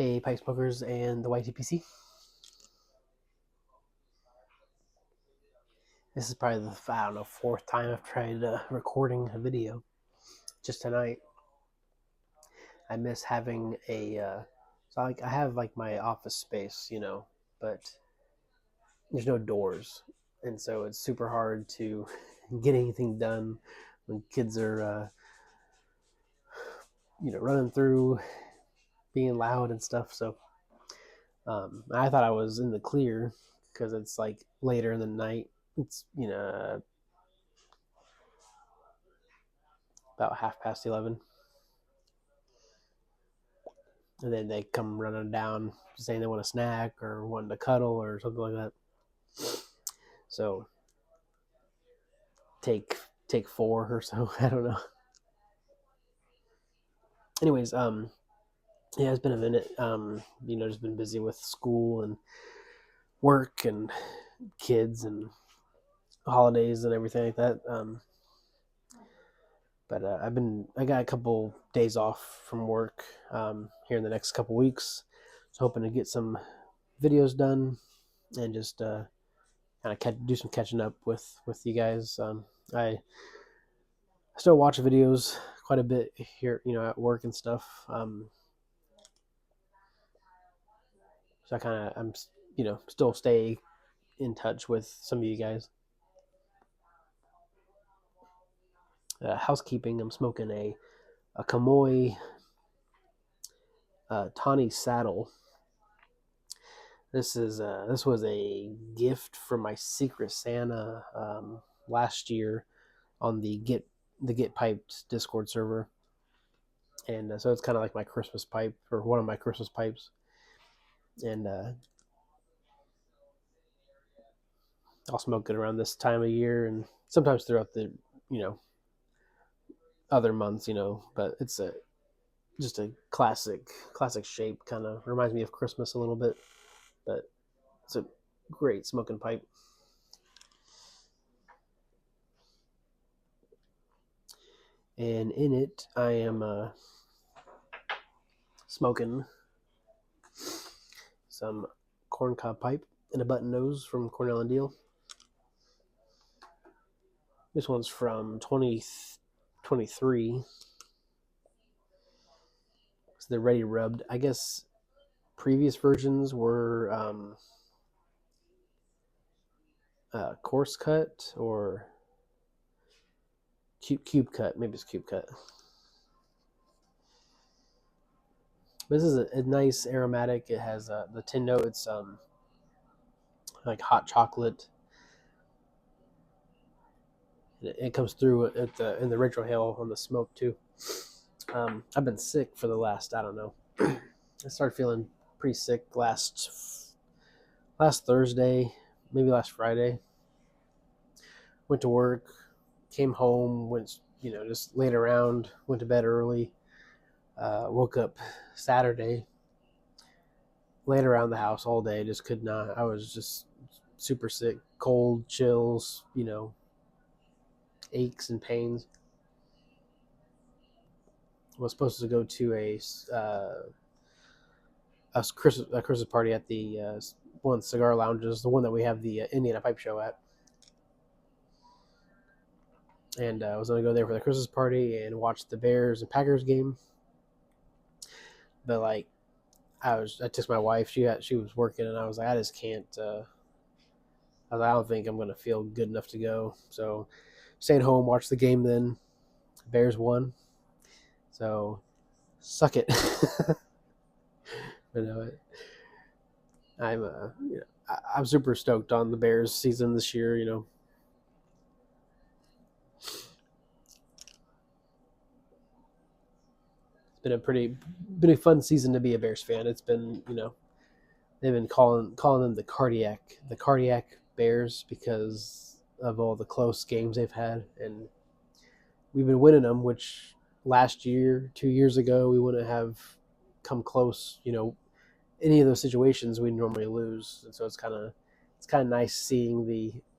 Hey, pipe smokers and the YTPC. This is probably the fourth time I've tried recording a video. Just tonight, I miss having I have like my office space, but there's no doors, and so it's super hard to get anything done when kids are running through, being loud and stuff. So I thought I was in the clear because it's like later in the night. It's about 11:30, and then they come running down saying they want a snack or wanting to cuddle or something like that. So take four or so. I don't know. Anyways, yeah, it's been a minute. Just been busy with school and work and kids and holidays and everything like that. But I got a couple days off from work here in the next couple weeks. So hoping to get some videos done and just kind of do some catching up with you guys. I still watch videos quite a bit here, at work and stuff. So I'm still stay in touch with some of you guys. Housekeeping. I'm smoking a Kamoi Tawny Saddle. This was a gift from my Secret Santa last year on the Get Piped Discord server, and so it's kind of like my Christmas pipe, or one of my Christmas pipes, and I'll smoke it around this time of year and sometimes throughout the other months, but it's just a classic shape. Kind of reminds me of Christmas a little bit, but it's a great smoking pipe. And in it, I am smoking some corncob pipe and a button nose from Cornell and Deal. This one's from 2023. It's the Ready Rubbed. I guess previous versions were coarse cut or cube cut. Maybe it's cube cut. This is a nice aromatic. It has the tin note. It's like hot chocolate. It comes through in the retrohale on the smoke too. I've been sick for the last, I don't know. I started feeling pretty sick last Thursday, maybe last Friday. Went to work, came home, went just laid around, went to bed early. Woke up Saturday, laid around the house all day, just could not. I was just super sick, cold, chills, aches and pains. I was supposed to go to a Christmas party at the one of the cigar lounges, the one that we have the Indiana Pipe Show at. And I was going to go there for the Christmas party and watch the Bears and Packers game. But like, I texted my wife. She was working, and I was like, I just can't. I don't think I'm going to feel good enough to go. So, stayed home, watched the game. Then, Bears won. So, suck it. I'm super stoked on the Bears season this year. Been a fun season to be a Bears fan. It's been they've been calling them the cardiac Bears because of all the close games they've had, and we've been winning them. Which last year, 2 years ago, we wouldn't have come close. Any of those situations we normally lose, and so it's kind of nice seeing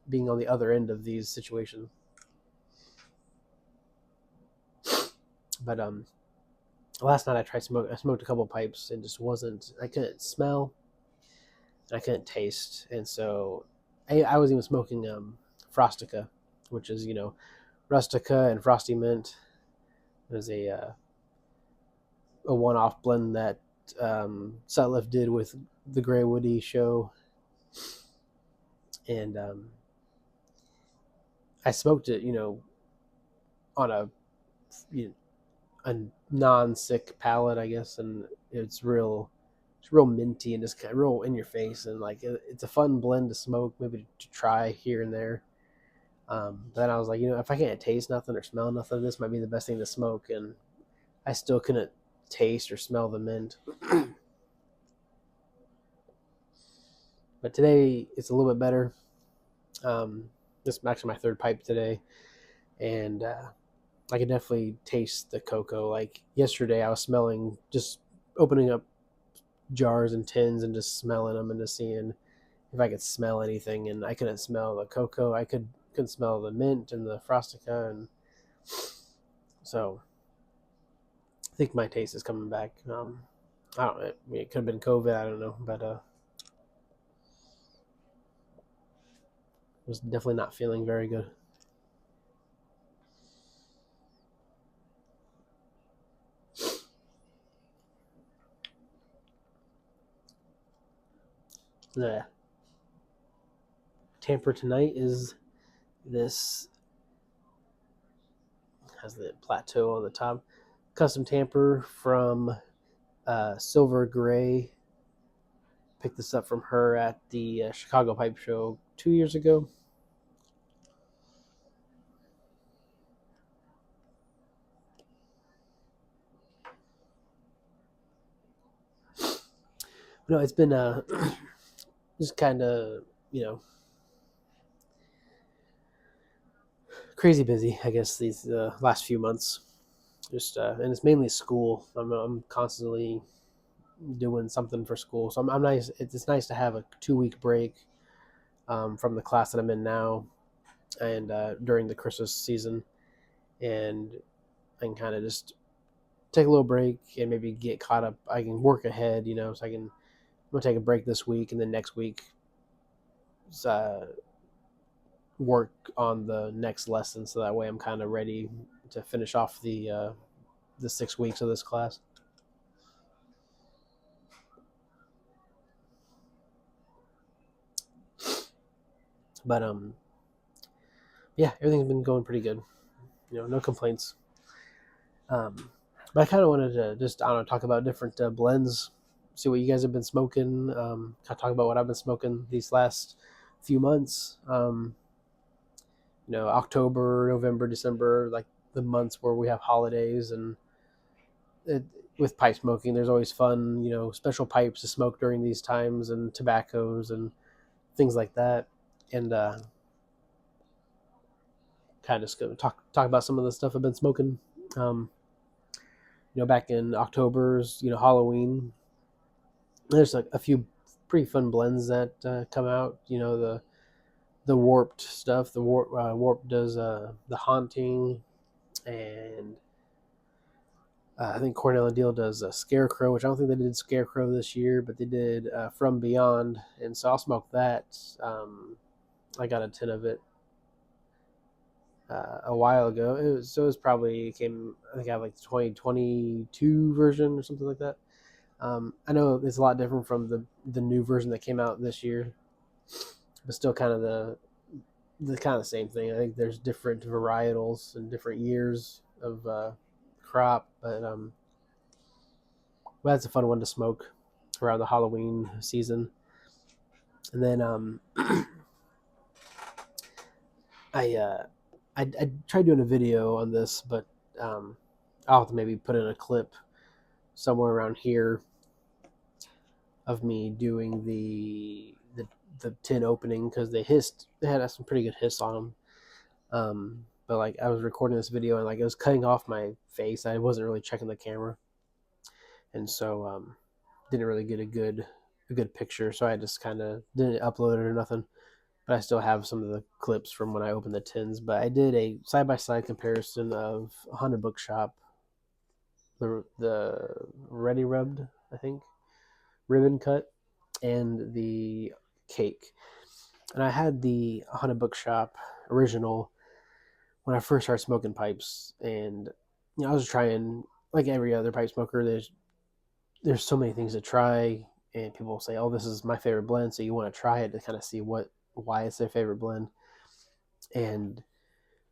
being on the other end of these situations. But last night I smoked a couple pipes and just wasn't. I couldn't smell. I couldn't taste, and so I was even smoking Frostica, which is Rustica and Frosty Mint. There's a one-off blend that Sutliff did with the Grey Woody show, and I smoked it, on you know, a non-sick palate, I guess, and it's real minty and just kind of real in your face, and like it's a fun blend to smoke, maybe to try here and there. But then I was like, if I can't taste nothing or smell nothing, this might be the best thing to smoke, and I still couldn't taste or smell the mint. But today it's a little bit better. This is actually my third pipe today, and I can definitely taste the cocoa. Like yesterday, I was smelling, just opening up jars and tins and just smelling them and just seeing if I could smell anything, and I couldn't smell the cocoa. I couldn't smell the mint and the Frostica, and so I think my taste is coming back. I don't. I mean, it could have been COVID. I don't know, but was definitely not feeling very good. The tamper tonight is this, has the plateau on the top, custom tamper from Silver Gray. Picked this up from her at the Chicago Pipe Show 2 years ago. No, it's been just kind of crazy busy, I guess, these last few months. Just and it's mainly school. I'm constantly doing something for school, so I'm nice. It's nice to have a 2 week break from the class that I'm in now, and during the Christmas season, and I can kind of just take a little break and maybe get caught up. I can work ahead, so I'm gonna take a break this week, and then next week uh, work on the next lesson, so that way I'm kind of ready to finish off the 6 weeks of this class. But yeah, everything's been going pretty good. No complaints. But I kind of wanted to just, I don't know, talk about different blends, see what you guys have been smoking. Kind of talk about what I've been smoking these last few months. October, November, December, like the months where we have holidays, and it, with pipe smoking, there's always fun, special pipes to smoke during these times, and tobaccos and things like that. And kind of just gonna talk about some of the stuff I've been smoking. Um, back in October's, Halloween, there's like a few pretty fun blends that come out. The Warped stuff. The Warped does the Haunting, and I think Cornell and Deal does Scarecrow, which I don't think they did Scarecrow this year, but they did From Beyond, and so I'll smoke that. I got a tin of it a while ago. It was probably came. I think I have like the 2022 version or something like that. I know it's a lot different from the new version that came out this year, but still kind of the kind of same thing. I think there's different varietals and different years of crop, but well, that's a fun one to smoke around the Halloween season. And then I, I tried doing a video on this, but I'll have to maybe put in a clip somewhere around here of me doing the tin opening, because they had some pretty good hiss on them. But like I was recording this video and like it was cutting off my face. I wasn't really checking the camera, and so didn't really get a good picture. So I just kind of didn't upload it or nothing. But I still have some of the clips from when I opened the tins. But I did a side by side comparison of a Haunted Bookshop the ready rubbed, I think, ribbon cut, and the cake. And I had the Haunted Bookshop original when I first started smoking pipes, and I was trying like every other pipe smoker. There's so many things to try, and people will say, "Oh, this is my favorite blend," so you want to try it to kind of see why it's their favorite blend. And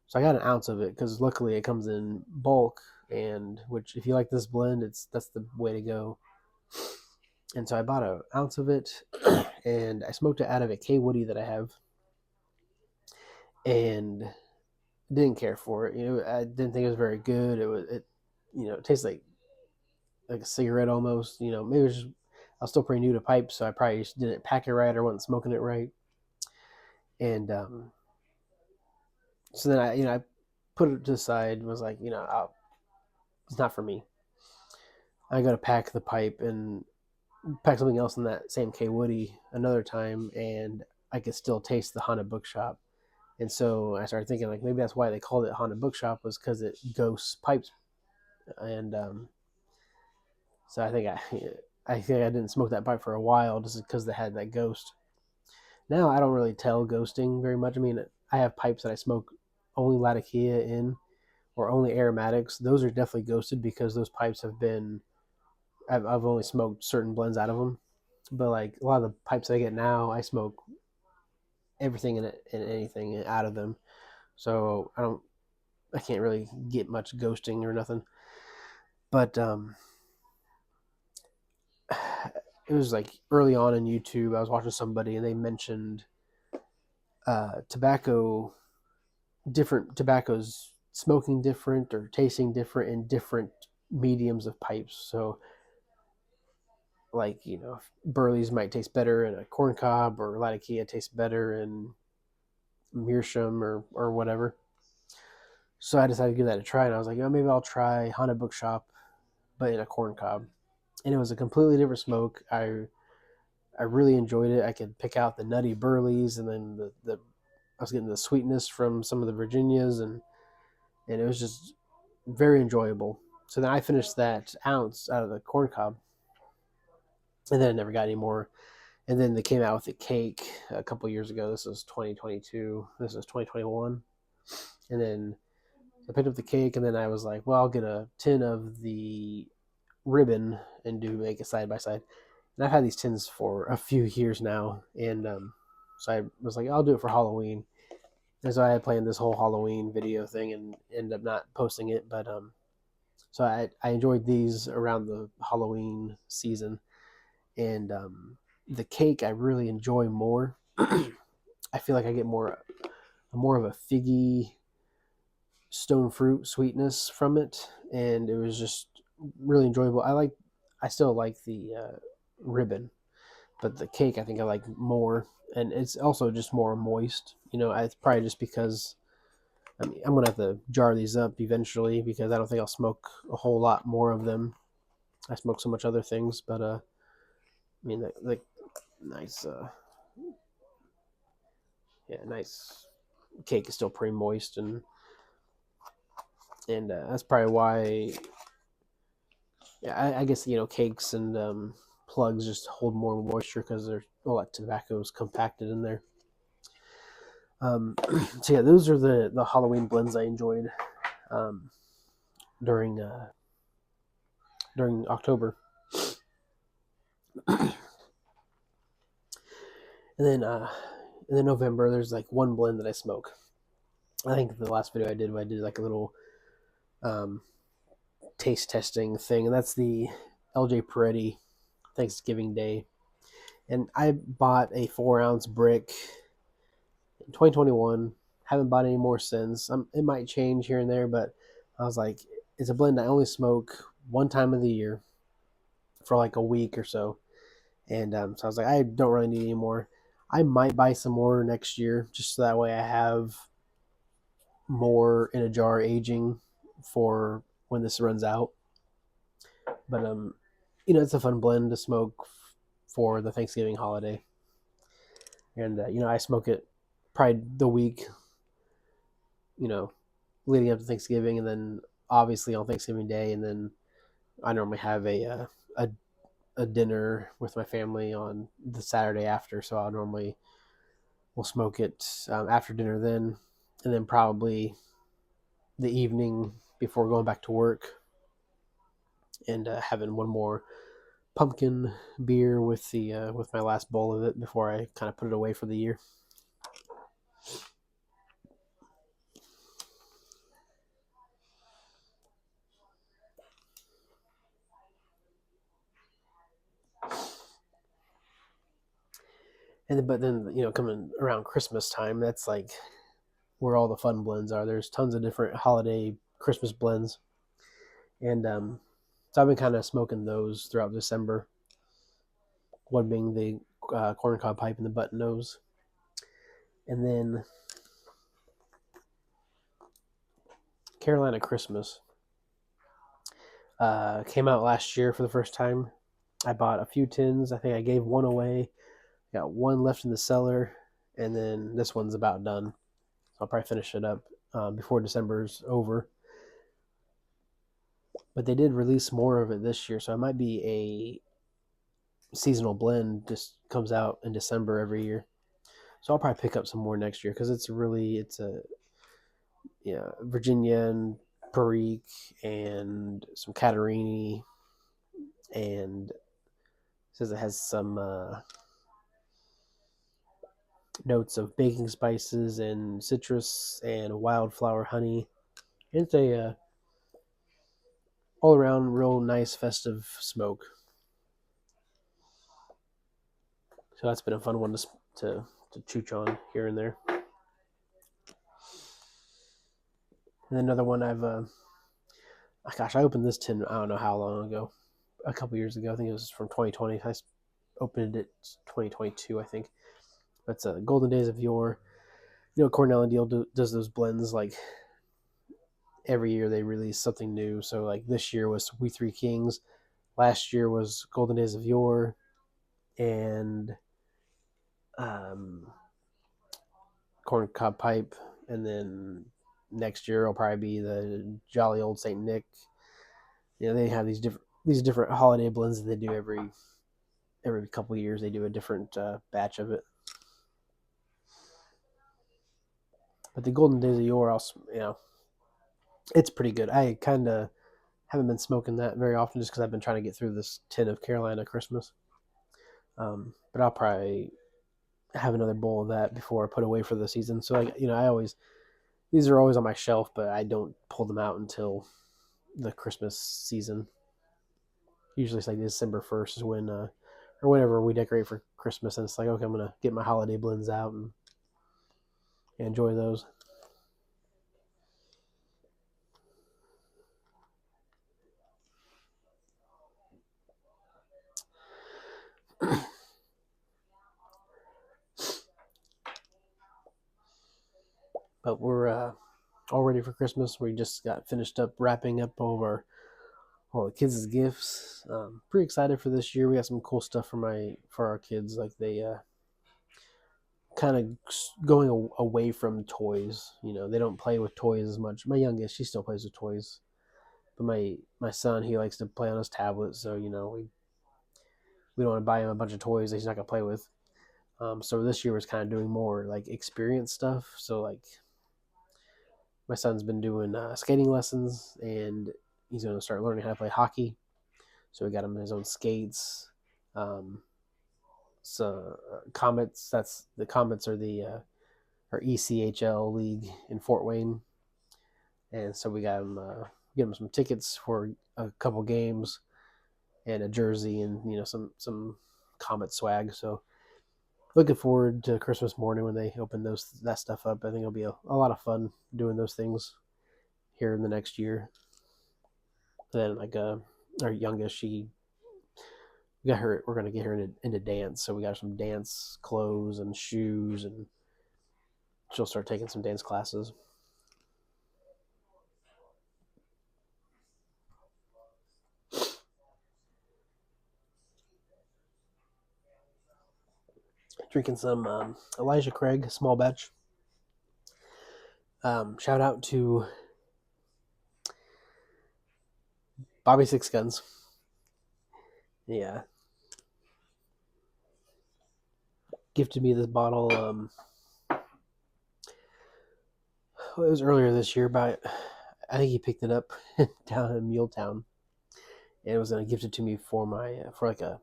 so I got an ounce of it because luckily it comes in bulk, and which if you like this blend, that's the way to go. And so I bought an ounce of it, and I smoked it out of a K Woody that I have, and didn't care for it. I didn't think it was very good. It tastes like a cigarette almost. Maybe it was just, I was still pretty new to pipes, so I probably just didn't pack it right or wasn't smoking it right. And so then I put it to the side and was like, it's not for me. I got to pack the pipe and pack something else in that same K Woody another time, and I could still taste the Haunted Bookshop. And so I started thinking like maybe that's why they called it Haunted Bookshop, was because it ghosts pipes. And so I think I didn't smoke that pipe for a while just because they had that ghost. Now I don't really tell ghosting very much. I mean, I have pipes that I smoke only Latakia in or only aromatics. Those are definitely ghosted because those pipes have been. I've only smoked certain blends out of them, but like a lot of the pipes I get now, I smoke everything in it and anything out of them. So I can't really get much ghosting or nothing. But it was like early on in YouTube, I was watching somebody and they mentioned tobacco, different tobaccos smoking different or tasting different in different mediums of pipes. So, like, Burley's might taste better in a corn cob, or Latakia tastes better in meerschaum or whatever. So I decided to give that a try, and I was like, maybe I'll try Haunted Bookshop, but in a corn cob. And it was a completely different smoke. I really enjoyed it. I could pick out the nutty Burleys, and then the I was getting the sweetness from some of the Virginias, and it was just very enjoyable. So then I finished that ounce out of the corn cob, and then I never got any more. And then they came out with a cake a couple years ago. This was 2022. This was 2021. And then I picked up the cake, and then I was like, well, I'll get a tin of the ribbon and make a side by side. And I've had these tins for a few years now, and so I was like, I'll do it for Halloween. And so I had planned this whole Halloween video thing and ended up not posting it, but so I enjoyed these around the Halloween season, and the cake I really enjoy more. I feel like I get more of a figgy stone fruit sweetness from it, and it was just really enjoyable. I still like the ribbon, but the cake I think I like more, and it's also just more moist. It's probably just because I'm gonna have to jar these up eventually because I don't think I'll smoke a whole lot more of them. I smoke so much other things, but I mean the nice nice cake is still pretty moist, and that's probably why. Yeah, I guess cakes and plugs just hold more moisture because there's all that tobacco is compacted in there. So yeah, those are the Halloween blends I enjoyed um, during during October, and then November. There's like one blend that I smoke. I think the last video I did like a little um, taste testing thing, and that's the LJ Peretti Thanksgiving Day. And I bought a 4-ounce brick in 2021. Haven't bought any more since. It might change here and there, but I was like, it's a blend I only smoke one time of the year for like a week or so. And so I was like, I don't really need any more. I might buy some more next year just so that way I have more in a jar aging for when this runs out. But it's a fun blend to smoke for the Thanksgiving holiday. And I smoke it probably the week, you know, leading up to Thanksgiving, and then obviously on Thanksgiving Day, and then I normally have a dinner with my family on the Saturday after, so I'll normally we'll smoke it after dinner then, and then probably the evening before going back to work, and having one more pumpkin beer with my last bowl of it before I kind of put it away for the year. And then, but then coming around Christmas time, that's like where all the fun blends are. There's tons of different holiday Christmas blends, and so I've been kind of smoking those throughout December. One being the corncob pipe and the button nose, and then Carolina Christmas came out last year for the first time. I bought a few tins. I think I gave one away. Got one left in the cellar, and then this one's about done. So I'll probably finish it up before December's over. But they did release more of it this year, so it might be a seasonal blend. Just comes out in December every year. So I'll probably pick up some more next year because it's a Virginia and Perique and some Catarini, and it says it has some notes of baking spices and citrus and wildflower honey. It's a all around real nice festive smoke. So that's been a fun one to chooch on here and there. And another one I opened this tin I don't know how long ago, a couple years ago. I think it was from 2020. I opened it 2022, I think. That's Golden Days of Yore. Cornell and Deal does those blends like every year they release something new. So like this year was We Three Kings. Last year was Golden Days of Yore, and Corn Cob Pipe, and then next year will probably be the Jolly Old Saint Nick. They have these different holiday blends that they do every couple of years. They do a different batch of it. But the Golden Days of Yore, it's pretty good. I kind of haven't been smoking that very often just because I've been trying to get through this tin of Carolina Christmas. But I'll probably have another bowl of that before I put away for the season. So these are always on my shelf, but I don't pull them out until the Christmas season. Usually it's like December 1st is when, or whenever we decorate for Christmas, and it's like, okay, I'm going to get my holiday blends out and enjoy those. But we're all ready for Christmas. We just got finished up wrapping up all the kids' gifts. Pretty excited for this year. We got some cool stuff for our kids. Like they kind of going away from toys. They don't play with toys as much. My youngest, she still plays with toys, but my son, he likes to play on his tablet. So we don't want to buy him a bunch of toys that he's not gonna play with. So this year was kind of doing more like experience stuff. So like my son's been doing skating lessons, and he's going to start learning how to play hockey. So we got him his own skates. Comets. That's the Comets are the our ECHL league in Fort Wayne, and so we got him get him some tickets for a couple games and a jersey and some Comet swag. So looking forward to Christmas morning when they open that stuff up. I think it'll be a lot of fun doing those things here in the next year. And then our youngest, we're gonna get her into dance, so we got some dance clothes and shoes, and she'll start taking some dance classes. Drinking some Elijah Craig small batch. Shout out to Bobby Six Guns. Yeah. Gifted me this bottle. It was earlier this year, but I think he picked it up down in Muletown. And it was gifted to me for my for like a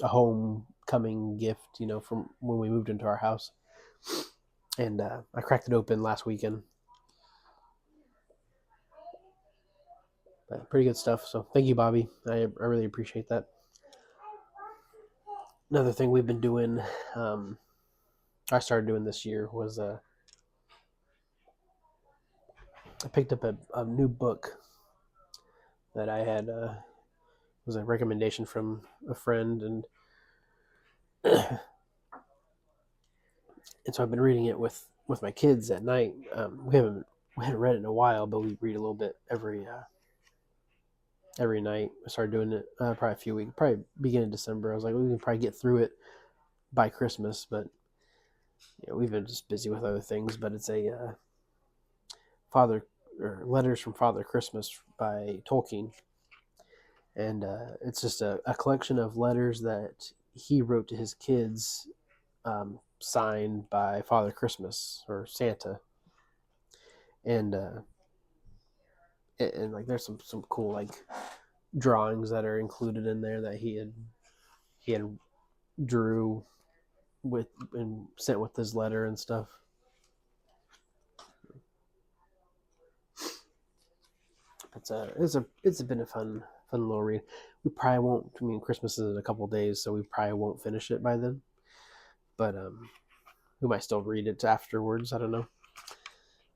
homecoming gift, from when we moved into our house. And I cracked it open last weekend. But pretty good stuff. So thank you, Bobby. I really appreciate that. Another thing we've been doing, I started doing this year was I picked up a new book that I had was a recommendation from a friend, and and so I've been reading it with my kids at night. We haven't read it in a while, but we read a little bit every night. I started doing it probably a few weeks, probably beginning of December. I was like, we can probably get through it by Christmas, but we've been just busy with other things. But it's a Father or Letters from Father Christmas by Tolkien, and it's just a collection of letters that he wrote to his kids, signed by Father Christmas or Santa, and like there's some cool like drawings that are included in there that he had drew with and sent with his letter and stuff. It's been a fun little read. We probably won't. I mean, Christmas is in a couple days, so we probably won't finish it by then. But we might still read it afterwards. I don't know.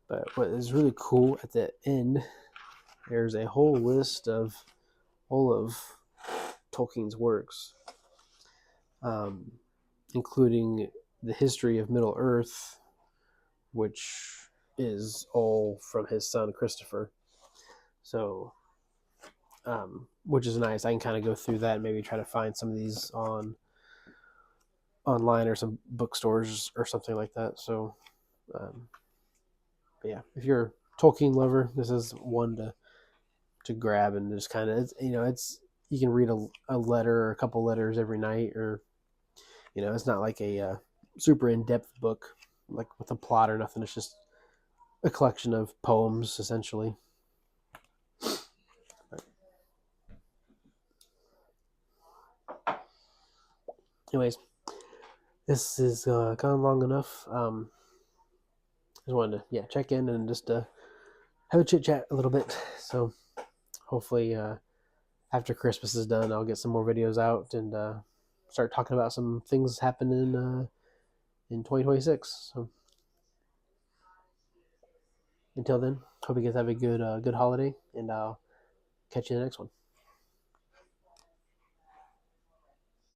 But what is really cool at the end, there's a whole list of all of Tolkien's works, including the history of Middle Earth, which is all from his son Christopher. So, which is nice. I can kind of go through that and maybe try to find some of these online or some bookstores or something like that. So, but yeah, if you're a Tolkien lover, this is one to grab and just kind of it's you can read a letter or a couple letters every night, or it's not like a super in-depth book like with a plot or nothing. It's just a collection of poems essentially. Anyways, this is gone long enough. Just wanted to check in and just have a chit chat a little bit. So hopefully after Christmas is done, I'll get some more videos out and start talking about some things happening in 2026. So until then, hope you guys have a good holiday, and I'll catch you in the next one.